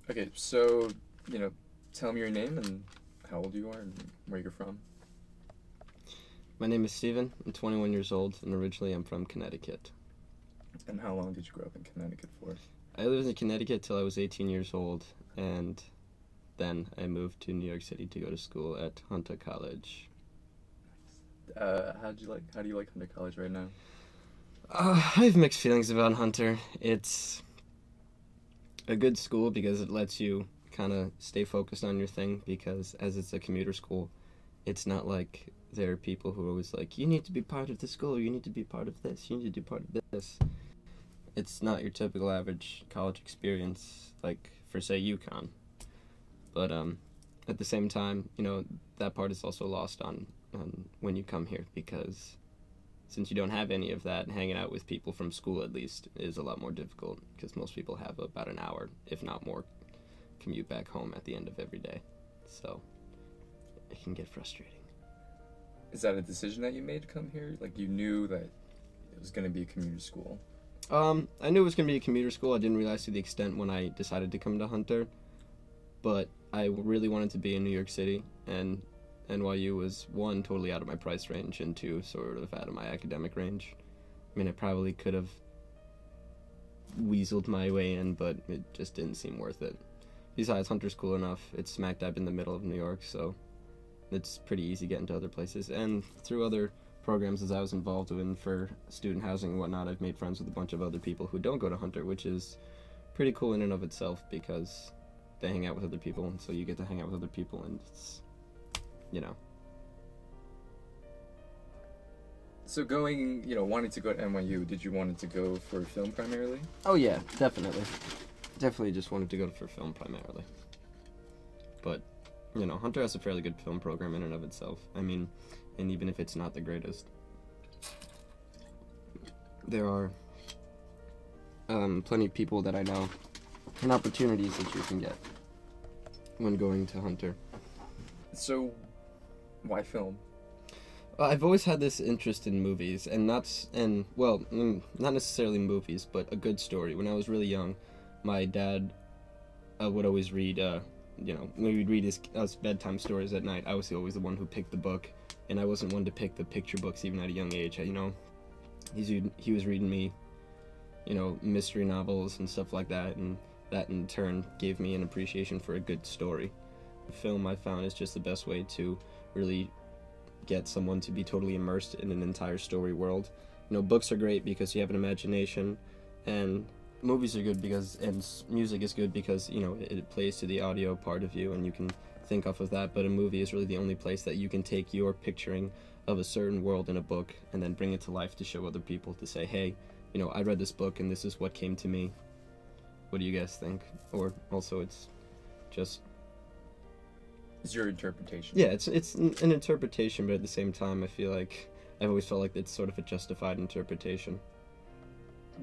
Okay, so, you know, tell me your name and how old you are and where you're from. My name is Steven. I'm 21 years old, and originally I'm from Connecticut. And how long did you grow up in Connecticut for? I lived in Connecticut till I was 18 years old, and then I moved to New York City to go to school at Hunter College. How do you like Hunter College right now? I have mixed feelings about Hunter. It's a good school because it lets you kind of stay focused on your thing, because as it's a commuter school, it's not like there are people who are always like, you need to be part of the school, you need to be part of this, you need to do part of this. It's not your typical average college experience, like for say UConn. But at the same time, that part is also lost on when you come here, because since you don't have any of that, hanging out with people from school at least is a lot more difficult, because most people have about an hour, if not more, commute back home at the end of every day. So it can get frustrating. Is that a decision that you made to come here? Like, you knew that it was going to be a community school? I knew it was going to be a commuter school. I didn't realize to the extent when I decided to come to Hunter, but I really wanted to be in New York City, and NYU was, one, totally out of my price range, and two, sort of out of my academic range. I mean, I probably could have weaseled my way in, but it just didn't seem worth it. Besides, Hunter's cool enough. It's smack dab in the middle of New York, so it's pretty easy getting to other places. And through other programs as I was involved in for student housing and whatnot, I've made friends with a bunch of other people who don't go to Hunter, which is pretty cool in and of itself, because they hang out with other people, and so you get to hang out with other people, and it's, So going, wanting to go to NYU, did you want it to go for film primarily? Oh yeah, definitely. Definitely just wanted to go for film primarily. But, Hunter has a fairly good film program in and of itself. I mean, and even if it's not the greatest, there are plenty of people that I know and opportunities that you can get when going to Hunter. So, why film? I've always had this interest in movies, and not necessarily movies, but a good story. When I was really young, my dad would always read, when we'd read us bedtime stories at night, I was always the one who picked the book, and I wasn't one to pick the picture books even at a young age. He was reading me, mystery novels and stuff like that, and that in turn gave me an appreciation for a good story. Film, I found, is just the best way to really get someone to be totally immersed in an entire story world. Books are great because you have an imagination, and movies are good and music is good because, it plays to the audio part of you and you can think off of that, but a movie is really the only place that you can take your picturing of a certain world in a book and then bring it to life to show other people, to say, hey, I read this book and this is what came to me. What do you guys think? Or also it's just... It's your interpretation. Yeah, it's an interpretation, but at the same time, I've always felt like it's sort of a justified interpretation.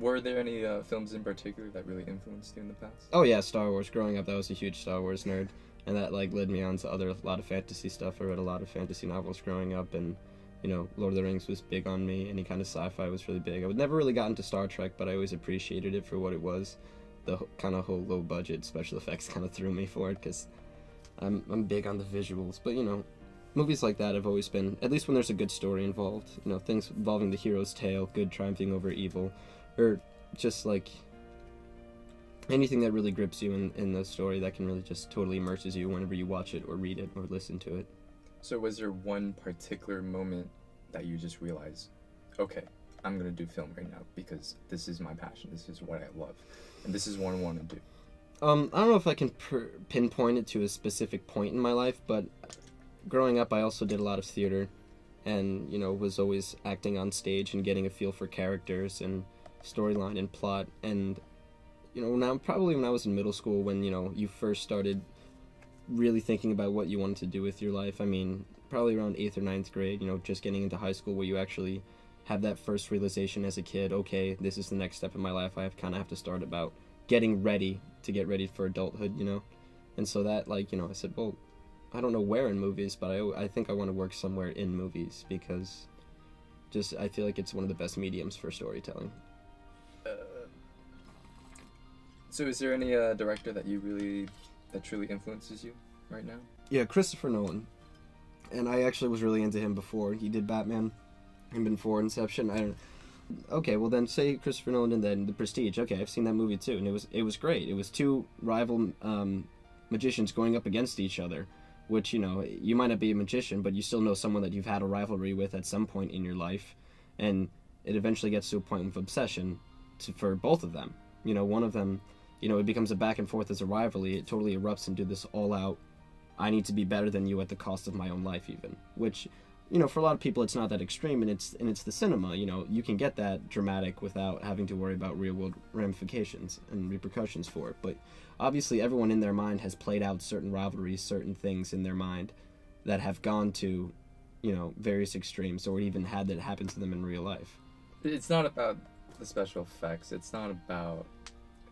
Were there any films in particular that really influenced you in the past? Oh yeah, Star Wars. Growing up, I was a huge Star Wars nerd, and that led me on to a lot of fantasy stuff. I read a lot of fantasy novels growing up, and Lord of the Rings was big on me. Any kind of sci-fi was really big. I would never really got into Star Trek, but I always appreciated it for what it was. The kind of whole low budget special effects kind of threw me for it, because I'm big on the visuals, but movies like that have always been, at least when there's a good story involved, things involving the hero's tale, good triumphing over evil, or just like anything that really grips you in the story that can really just totally immerses you whenever you watch it or read it or listen to it. So was there one particular moment that you just realized, okay, I'm going to do film right now because this is my passion, this is what I love, and this is what I want to do? I don't know if I can pinpoint it to a specific point in my life, but growing up I also did a lot of theater and, was always acting on stage and getting a feel for characters and storyline and plot. And, now probably when I was in middle school, when, you first started really thinking about what you wanted to do with your life, I mean, probably around 8th or ninth grade, just getting into high school where you actually have that first realization as a kid, okay, this is the next step in my life, I have to start about getting ready to get ready for adulthood, and so that, I said, well, I don't know where in movies, but I think I want to work somewhere in movies, because I feel like it's one of the best mediums for storytelling. So is there any director that that truly influences you right now? Yeah, Christopher Nolan. And I actually was really into him before he did Batman and before Inception. Okay, well then say Christopher Nolan and then The Prestige. Okay, I've seen that movie too, and it was great. It was two rival magicians going up against each other, which, you know, you might not be a magician, but you still know someone that you've had a rivalry with at some point in your life, and it eventually gets to a point of obsession for both of them. You know, one of them, you know, it becomes a back and forth as a rivalry. It totally erupts into this all-out, I need to be better than you at the cost of my own life even, which, you know, for a lot of people it's not that extreme, and it's the cinema. You know, you can get that dramatic without having to worry about real-world ramifications and repercussions for it. But obviously everyone in their mind has played out certain rivalries, certain things in their mind that have gone to, you know, various extremes, or even had that happen to them in real life. It's not about the special effects. It's not about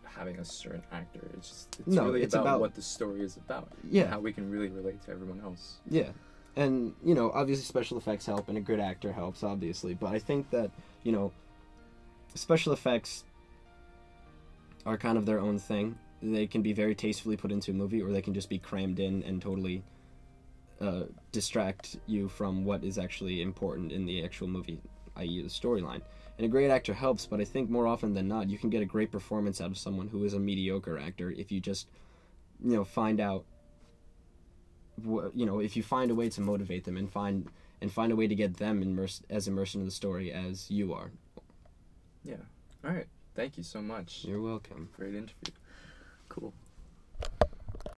having a certain actor. It's really about what the story is about. Yeah. And how we can really relate to everyone else. Yeah. And, you know, obviously special effects help, and a good actor helps, obviously. But I think that, you know, special effects are kind of their own thing. They can be very tastefully put into a movie, or they can just be crammed in and totally distract you from what is actually important in the actual movie, i.e. the storyline. And a great actor helps, but I think more often than not, you can get a great performance out of someone who is a mediocre actor if you just, you know, find out, you know, if you find a way to motivate them and find a way to get them immersed into the story as you are. Yeah. All right. Thank you so much. You're welcome. Great interview. Cool.